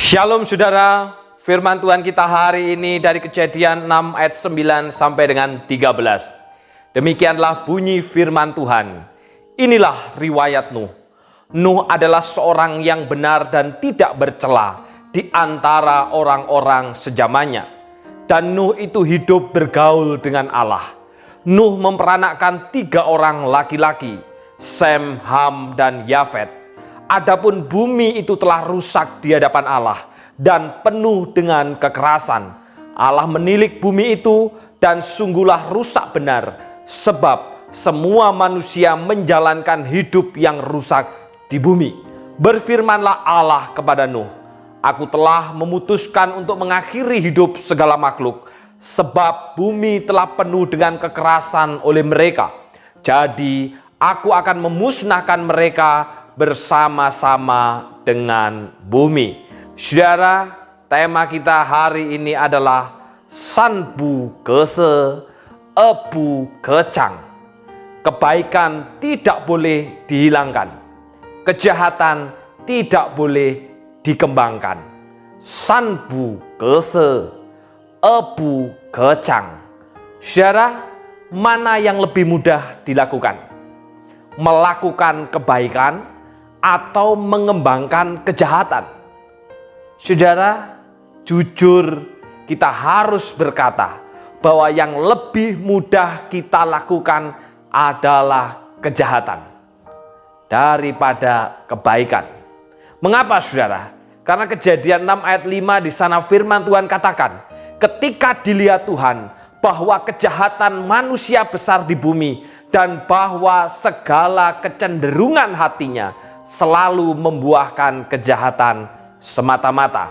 Shalom saudara, firman Tuhan kita hari ini dari Kejadian 6 ayat 9 sampai dengan 13. Demikianlah bunyi firman Tuhan. Inilah riwayat Nuh. Nuh adalah seorang yang benar dan tidak bercela di antara orang-orang sejamannya. Dan Nuh itu hidup bergaul dengan Allah. Nuh memperanakkan 3 orang laki-laki, Sem, Ham, dan Yafet. Adapun bumi itu telah rusak di hadapan Allah dan penuh dengan kekerasan. Allah menilik bumi itu dan sungguhlah rusak benar, sebab semua manusia menjalankan hidup yang rusak di bumi. Berfirmanlah Allah kepada Nuh, Aku telah memutuskan untuk mengakhiri hidup segala makhluk, sebab bumi telah penuh dengan kekerasan oleh mereka. Jadi aku akan memusnahkan mereka bersama-sama dengan bumi. Saudara, tema kita hari ini adalah Sanbu Kese Ebu Kecang. Kebaikan tidak boleh dihilangkan, kejahatan tidak boleh dikembangkan. Sanbu Kese Ebu Kecang. Saudara, mana yang lebih mudah dilakukan? Melakukan kebaikan atau mengembangkan kejahatan? Saudara, jujur kita harus berkata bahwa yang lebih mudah kita lakukan adalah kejahatan daripada kebaikan. Mengapa saudara? Karena Kejadian 6 ayat 5 di sana firman Tuhan katakan, ketika dilihat Tuhan bahwa kejahatan manusia besar di bumi dan bahwa segala kecenderungan hatinya selalu membuahkan kejahatan semata-mata.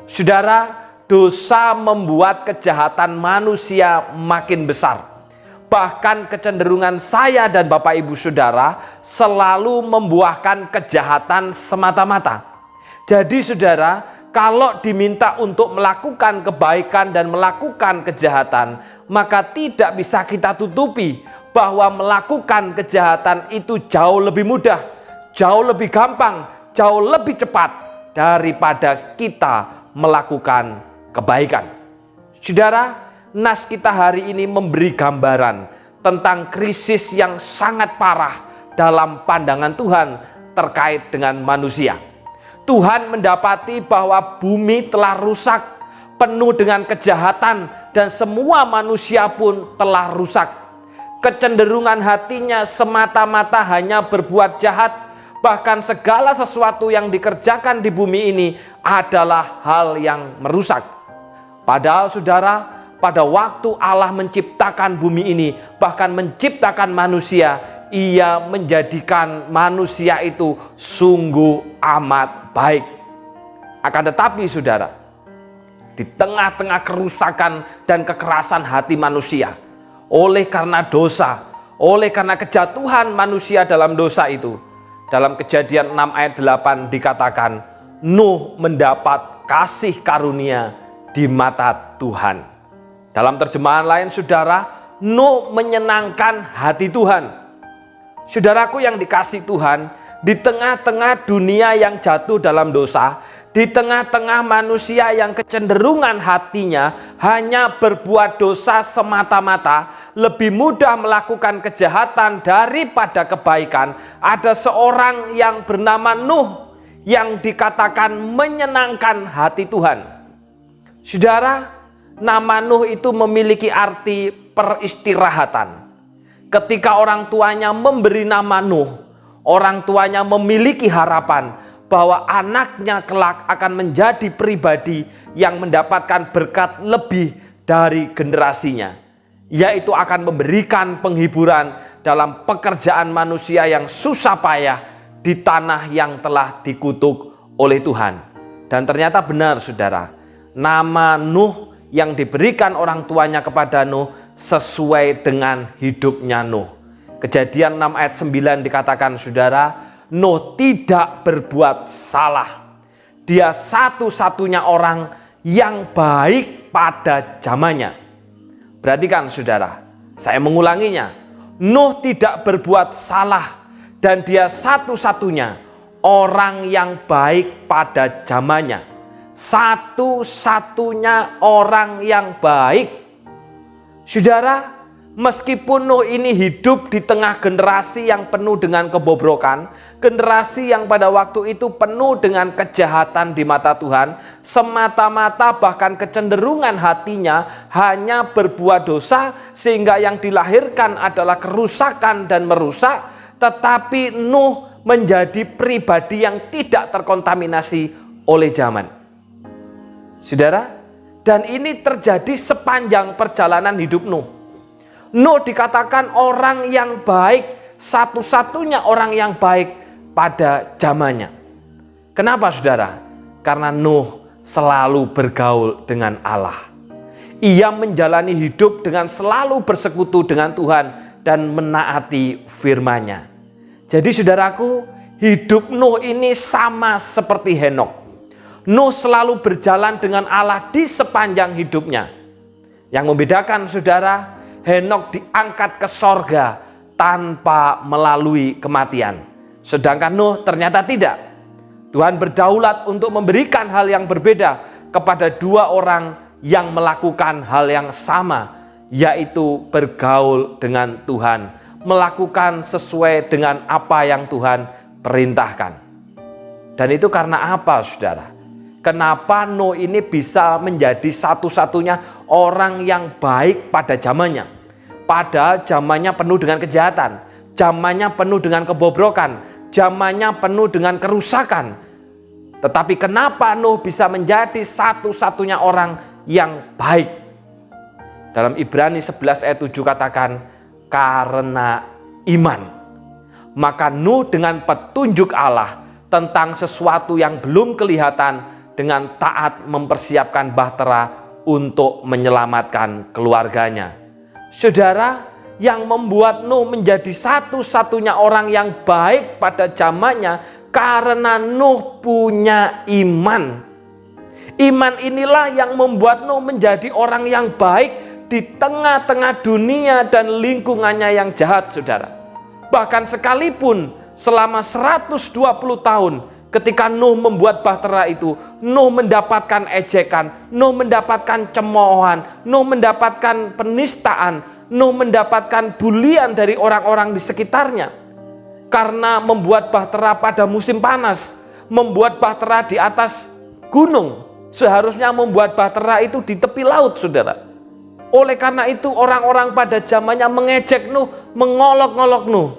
Saudara, dosa membuat kejahatan manusia makin besar. Bahkan kecenderungan saya dan Bapak Ibu Saudara selalu membuahkan kejahatan semata-mata. Jadi saudara, kalau diminta untuk melakukan kebaikan dan melakukan kejahatan, maka tidak bisa kita tutupi bahwa melakukan kejahatan itu jauh lebih mudah, jauh lebih gampang, jauh lebih cepat daripada kita melakukan kebaikan. Saudara, nas kita hari ini memberi gambaran tentang krisis yang sangat parah dalam pandangan Tuhan terkait dengan manusia. Tuhan mendapati bahwa bumi telah rusak, penuh dengan kejahatan, dan semua manusia pun telah rusak. Kecenderungan hatinya semata-mata hanya berbuat jahat, bahkan segala sesuatu yang dikerjakan di bumi ini adalah hal yang merusak. Padahal saudara, pada waktu Allah menciptakan bumi ini, bahkan menciptakan manusia, Ia menjadikan manusia itu sungguh amat baik. Akan tetapi saudara, di tengah-tengah kerusakan dan kekerasan hati manusia, oleh karena dosa, oleh karena kejatuhan manusia dalam dosa itu, dalam Kejadian 6 ayat 8 dikatakan, Nuh mendapat kasih karunia di mata Tuhan. Dalam terjemahan lain saudara, Nuh menyenangkan hati Tuhan. Saudaraku yang dikasih Tuhan, di tengah-tengah dunia yang jatuh dalam dosa, di tengah-tengah manusia yang kecenderungan hatinya hanya berbuat dosa semata-mata, lebih mudah melakukan kejahatan daripada kebaikan, ada seorang yang bernama Nuh yang dikatakan menyenangkan hati Tuhan. Saudara, nama Nuh itu memiliki arti peristirahatan. Ketika orang tuanya memberi nama Nuh, orang tuanya memiliki harapan bahwa anaknya kelak akan menjadi pribadi yang mendapatkan berkat lebih dari generasinya, yaitu akan memberikan penghiburan dalam pekerjaan manusia yang susah payah di tanah yang telah dikutuk oleh Tuhan. Dan ternyata benar saudara, nama Nuh yang diberikan orang tuanya kepada Nuh sesuai dengan hidupnya Nuh. Kejadian 6 ayat 9 dikatakan saudara, Nuh tidak berbuat salah. Dia satu-satunya orang yang baik pada zamannya. Perhatikan saudara, saya mengulanginya. Nuh tidak berbuat salah dan dia satu-satunya orang yang baik pada zamannya. satu-satunya orang yang baik. Saudara, meskipun Nuh ini hidup di tengah generasi yang penuh dengan kebobrokan, generasi yang pada waktu itu penuh dengan kejahatan di mata Tuhan, semata-mata bahkan kecenderungan hatinya hanya berbuat dosa, sehingga yang dilahirkan adalah kerusakan dan merusak, tetapi Nuh menjadi pribadi yang tidak terkontaminasi oleh zaman. Saudara, dan ini terjadi sepanjang perjalanan hidup Nuh. Nuh dikatakan orang yang baik, satu-satunya orang yang baik pada zamannya. Kenapa saudara? Karena Nuh selalu bergaul dengan Allah. Ia menjalani hidup dengan selalu bersekutu dengan Tuhan dan menaati firman-Nya. Jadi saudaraku, hidup Nuh ini sama seperti Henokh. Nuh selalu berjalan dengan Allah di sepanjang hidupnya. Yang membedakan saudara, Henokh diangkat ke sorga tanpa melalui kematian. Sedangkan Nuh ternyata tidak. Tuhan berdaulat untuk memberikan hal yang berbeda kepada dua orang yang melakukan hal yang sama, yaitu bergaul dengan Tuhan, melakukan sesuai dengan apa yang Tuhan perintahkan. Dan itu karena apa saudara? Kenapa Nuh ini bisa menjadi satu-satunya orang yang baik pada zamannya? Padahal zamannya penuh dengan kejahatan, zamannya penuh dengan kebobrokan, zamannya penuh dengan kerusakan. Tetapi kenapa Nuh bisa menjadi satu-satunya orang yang baik? Dalam Ibrani 11 ayat 7 katakan, karena iman. Maka Nuh dengan petunjuk Allah tentang sesuatu yang belum kelihatan, dengan taat mempersiapkan bahtera untuk menyelamatkan keluarganya. Saudara, yang membuat Nuh menjadi satu-satunya orang yang baik pada zamannya karena Nuh punya iman. Iman inilah yang membuat Nuh menjadi orang yang baik di tengah-tengah dunia dan lingkungannya yang jahat, saudara. Bahkan sekalipun selama 120 tahun ketika Nuh membuat bahtera itu, Nuh mendapatkan ejekan, Nuh mendapatkan cemoohan, Nuh mendapatkan penistaan, Nuh mendapatkan bulian dari orang-orang di sekitarnya. Karena membuat bahtera pada musim panas, membuat bahtera di atas gunung, seharusnya membuat bahtera itu di tepi laut, saudara. Oleh karena itu orang-orang pada zamannya mengejek Nuh, mengolok-olok Nuh.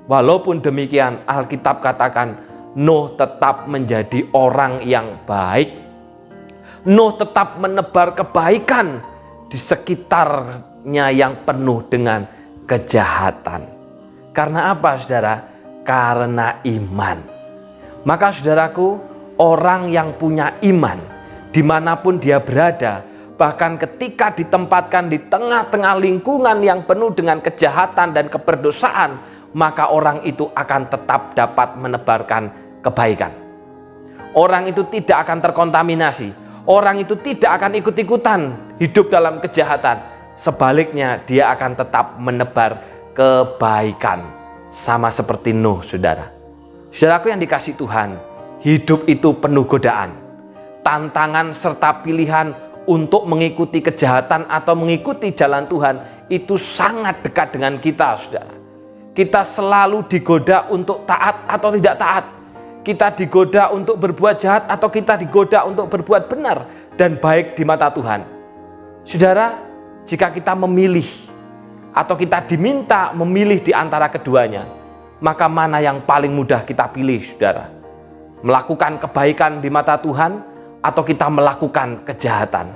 Walaupun demikian, Alkitab katakan Nuh tetap menjadi orang yang baik. Nuh tetap menebar kebaikan di sekitarnya yang penuh dengan kejahatan. Karena apa saudara? Karena iman. Maka saudaraku, orang yang punya iman dimanapun dia berada, bahkan ketika ditempatkan di tengah-tengah lingkungan yang penuh dengan kejahatan dan keberdosaan, maka orang itu akan tetap dapat menebarkan kebaikan. Orang itu tidak akan terkontaminasi. Orang itu tidak akan ikut-ikutan hidup dalam kejahatan. Sebaliknya, dia akan tetap menebar kebaikan. Sama seperti Nuh, saudara. Saudaraku yang dikasih Tuhan, hidup itu penuh godaan, tantangan serta pilihan untuk mengikuti kejahatan atau mengikuti jalan Tuhan itu sangat dekat dengan kita, saudara. Kita selalu digoda untuk taat atau tidak taat. Kita digoda untuk berbuat jahat atau kita digoda untuk berbuat benar dan baik di mata Tuhan. Saudara, jika kita memilih atau kita diminta memilih di antara keduanya, maka mana yang paling mudah kita pilih, saudara? Melakukan kebaikan di mata Tuhan atau kita melakukan kejahatan?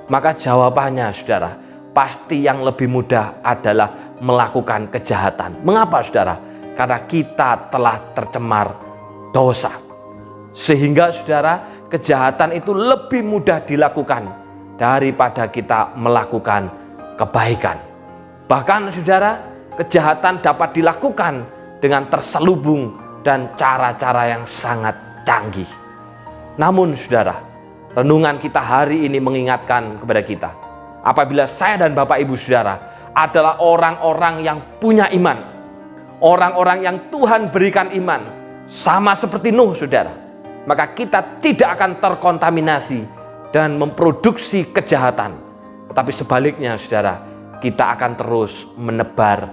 Maka jawabannya, saudara, pasti yang lebih mudah adalah melakukan kejahatan. Mengapa, saudara? Karena kita telah tercemar dosa. Sehingga saudara, kejahatan itu lebih mudah dilakukan daripada kita melakukan kebaikan. Bahkan saudara, kejahatan dapat dilakukan dengan terselubung dan cara-cara yang sangat canggih. Namun saudara, renungan kita hari ini mengingatkan kepada kita, apabila saya dan Bapak Ibu saudara adalah orang-orang yang punya iman, orang-orang yang Tuhan berikan iman, sama seperti Nuh, saudara. maka kita tidak akan terkontaminasi dan memproduksi kejahatan. Tapi sebaliknya saudara, kita akan terus menebar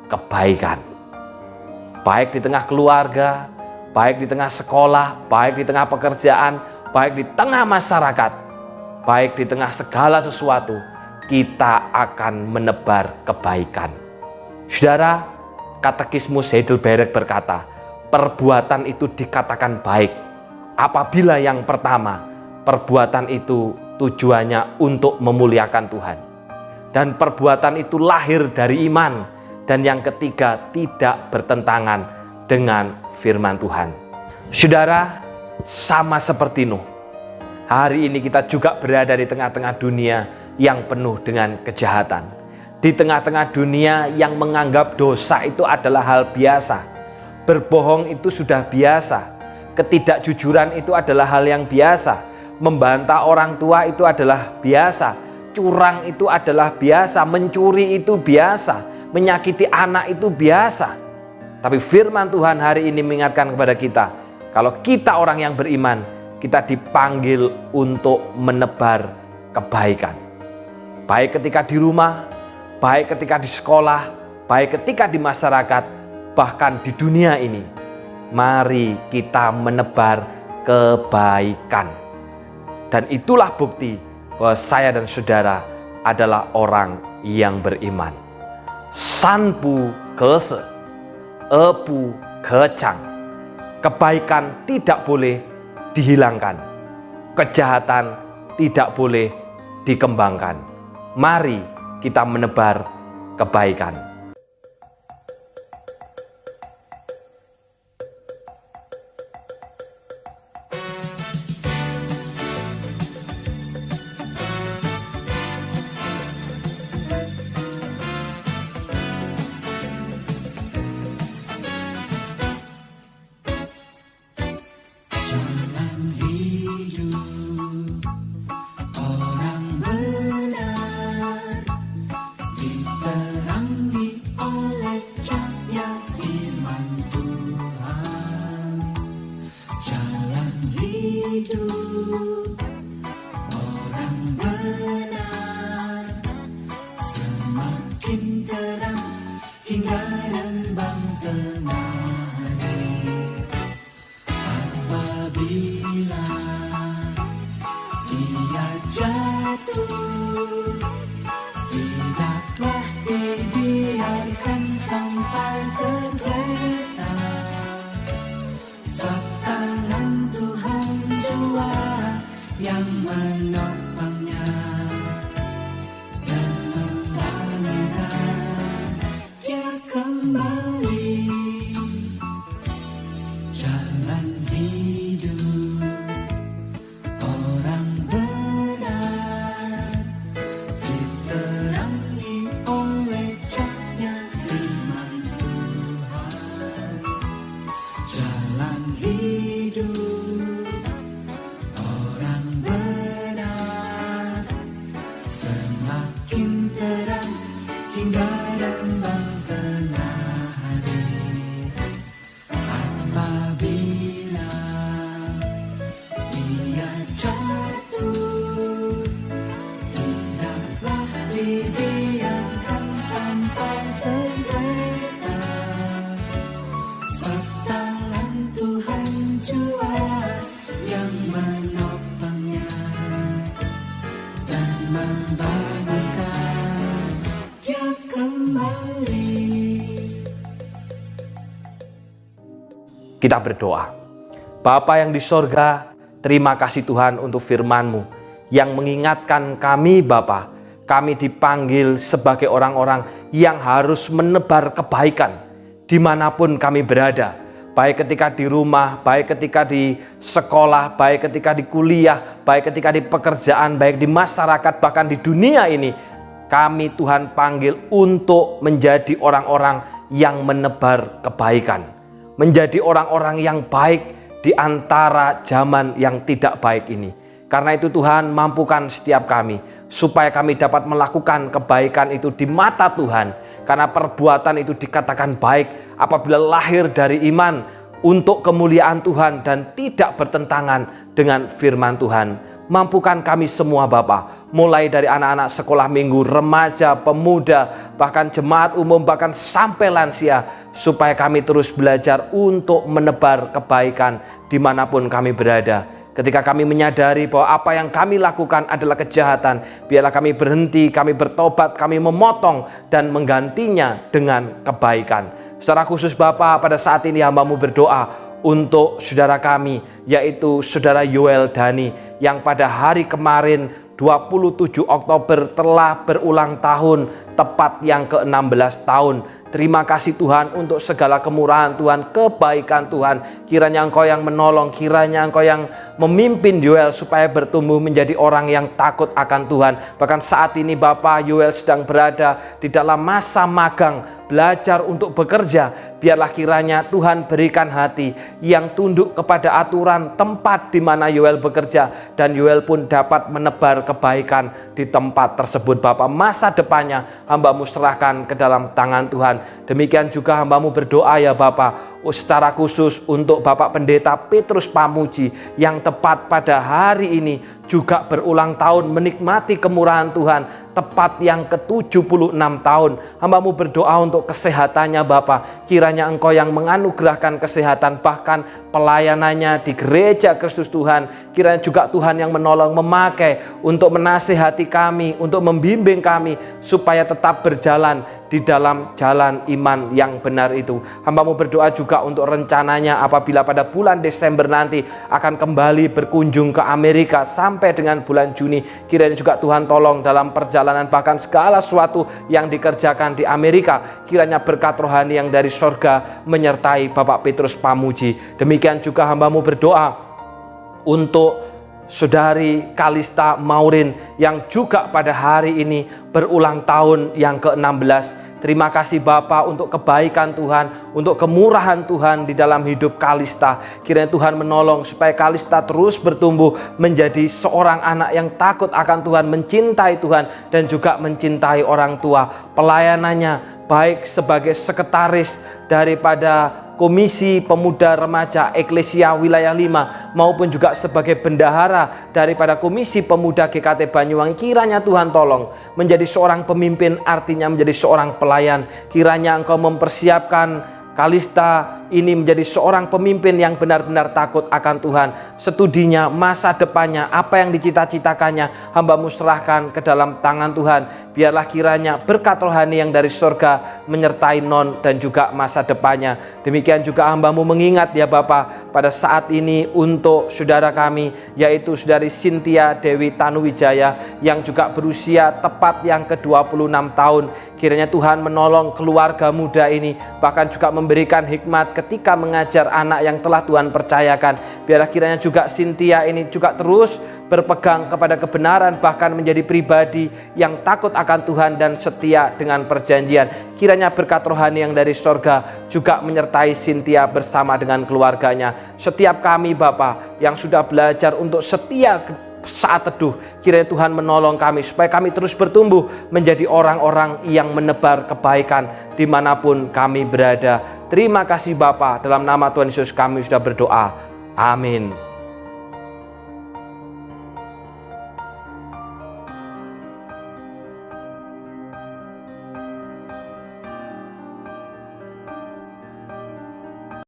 kebaikan. Baik di tengah keluarga, baik di tengah sekolah, baik di tengah pekerjaan, baik di tengah masyarakat, baik di tengah segala sesuatu, kita akan menebar kebaikan. Saudara, Katekismus Heidelberg berkata, perbuatan itu dikatakan baik apabila yang pertama, perbuatan itu tujuannya untuk memuliakan Tuhan. Dan perbuatan itu lahir dari iman. Dan yang ketiga, tidak bertentangan dengan firman Tuhan. Saudara, sama seperti Nuh, hari ini kita juga berada di tengah-tengah dunia yang penuh dengan kejahatan. Di tengah-tengah dunia yang menganggap dosa itu adalah hal biasa. Berbohong itu sudah biasa. Ketidakjujuran itu adalah hal yang biasa. Membantah orang tua itu adalah biasa. Curang itu adalah biasa. Mencuri itu biasa. Menyakiti anak itu biasa. Tapi firman Tuhan hari ini mengingatkan kepada kita, kalau kita orang yang beriman, kita dipanggil untuk menebar kebaikan. Baik ketika di rumah, baik ketika di sekolah, baik ketika di masyarakat, bahkan di dunia ini. Mari kita menebar kebaikan. Dan itulah bukti bahwa saya dan saudara adalah orang yang beriman. Sanpu kese, epu kecang. Kebaikan tidak boleh dihilangkan. Kejahatan tidak boleh dikembangkan. Mari kita menebar kebaikan. Kita berdoa. Bapa yang di sorga, terima kasih Tuhan untuk firman-Mu yang mengingatkan kami Bapa, kami dipanggil sebagai orang-orang yang harus menebar kebaikan dimanapun kami berada. Baik ketika di rumah, baik ketika di sekolah, baik ketika di kuliah, baik ketika di pekerjaan, baik di masyarakat, bahkan di dunia ini. Kami Tuhan panggil untuk menjadi orang-orang yang menebar kebaikan. Menjadi orang-orang yang baik di antara zaman yang tidak baik ini. Karena itu Tuhan mampukan setiap kami supaya kami dapat melakukan kebaikan itu di mata Tuhan. Karena perbuatan itu dikatakan baik apabila lahir dari iman. untuk kemuliaan Tuhan dan tidak bertentangan dengan firman Tuhan. Mampukan kami semua Bapa, mulai dari anak-anak sekolah minggu, remaja, pemuda, bahkan jemaat umum, bahkan sampai lansia, supaya kami terus belajar untuk menebar kebaikan dimanapun kami berada. Ketika kami menyadari bahwa apa yang kami lakukan adalah kejahatan, biarlah kami berhenti, kami bertobat, kami memotong dan menggantinya dengan kebaikan. Secara khusus Bapa, pada saat ini hamba-Mu berdoa untuk saudara kami, yaitu saudara Yoel Dhani, yang pada hari kemarin 27 Oktober telah berulang tahun, tepat yang ke-16 tahun. Terima kasih Tuhan untuk segala kemurahan Tuhan, kebaikan Tuhan. Kiranya Engkau yang menolong, kiranya Engkau yang memimpin Yoel supaya bertumbuh menjadi orang yang takut akan Tuhan. Bahkan saat ini Bapak, Yoel sedang berada di dalam masa magang, belajar untuk bekerja. Biarlah kiranya Tuhan berikan hati yang tunduk kepada aturan tempat di mana Yoel bekerja, dan Yoel pun dapat menebar kebaikan di tempat tersebut. Bapak, masa depannya hamba-Mu serahkan ke dalam tangan Tuhan. Demikian juga hamba-Mu berdoa ya Bapak, secara khusus untuk Bapak Pendeta Petrus Pamuji yang tepat pada hari ini juga berulang tahun menikmati kemurahan Tuhan, tepat yang ke-76 tahun. Hamba-Mu berdoa untuk kesehatannya Bapak. Kiranya Engkau yang menganugerahkan kesehatan, bahkan pelayanannya di gereja Kristus Tuhan. Kiranya juga Tuhan yang menolong, memakai untuk menasihati kami, untuk membimbing kami supaya tetap berjalan di dalam jalan iman yang benar itu. Hamba-Mu berdoa juga untuk rencananya apabila pada bulan Desember nanti akan kembali berkunjung ke Amerika sampai dengan bulan Juni. Kiranya juga Tuhan tolong dalam perjalanan, bahkan segala sesuatu yang dikerjakan di Amerika. Kiranya berkat rohani yang dari sorga menyertai Bapak Petrus Pamuji. Demikian juga hamba-Mu berdoa untuk Saudari Kalista Maurin yang juga pada hari ini berulang tahun yang ke-16. Terima kasih Bapa untuk kebaikan Tuhan, untuk kemurahan Tuhan di dalam hidup Kalista. Kiranya Tuhan menolong supaya Kalista terus bertumbuh menjadi seorang anak yang takut akan Tuhan, mencintai Tuhan, dan juga mencintai orang tua. Pelayanannya baik sebagai sekretaris daripada Komisi Pemuda Remaja Eklesia Wilayah 5 maupun juga sebagai bendahara daripada Komisi Pemuda GKT Banyuwangi. Kiranya Tuhan tolong menjadi seorang pemimpin, artinya menjadi seorang pelayan. Kiranya Engkau mempersiapkan Kalista ini menjadi seorang pemimpin yang benar-benar takut akan Tuhan. Studinya, masa depannya, apa yang dicita-citakannya, hamba-Mu serahkan ke dalam tangan Tuhan. Biarlah kiranya berkat rohani yang dari surga menyertai non dan juga masa depannya. Demikian juga hamba-Mu mengingat ya Bapa, pada saat ini untuk saudara kami, yaitu saudari Cynthia Dewi Tanuwijaya yang juga berusia tepat yang ke-26 tahun. Kiranya Tuhan menolong keluarga muda ini, bahkan juga memberikan hikmat ketika mengajar anak yang telah Tuhan percayakan. Biarlah kiranya juga Cynthia ini juga terus berpegang kepada kebenaran, bahkan menjadi pribadi yang takut akan Tuhan dan setia dengan perjanjian. Kiranya berkat rohani yang dari sorga juga menyertai Cynthia bersama dengan keluarganya. Setiap kami Bapa yang sudah belajar untuk setia saat teduh, kiranya Tuhan menolong kami supaya kami terus bertumbuh menjadi orang-orang yang menebar kebaikan dimanapun kami berada. Terima kasih Bapa, dalam nama Tuhan Yesus kami sudah berdoa. Amin.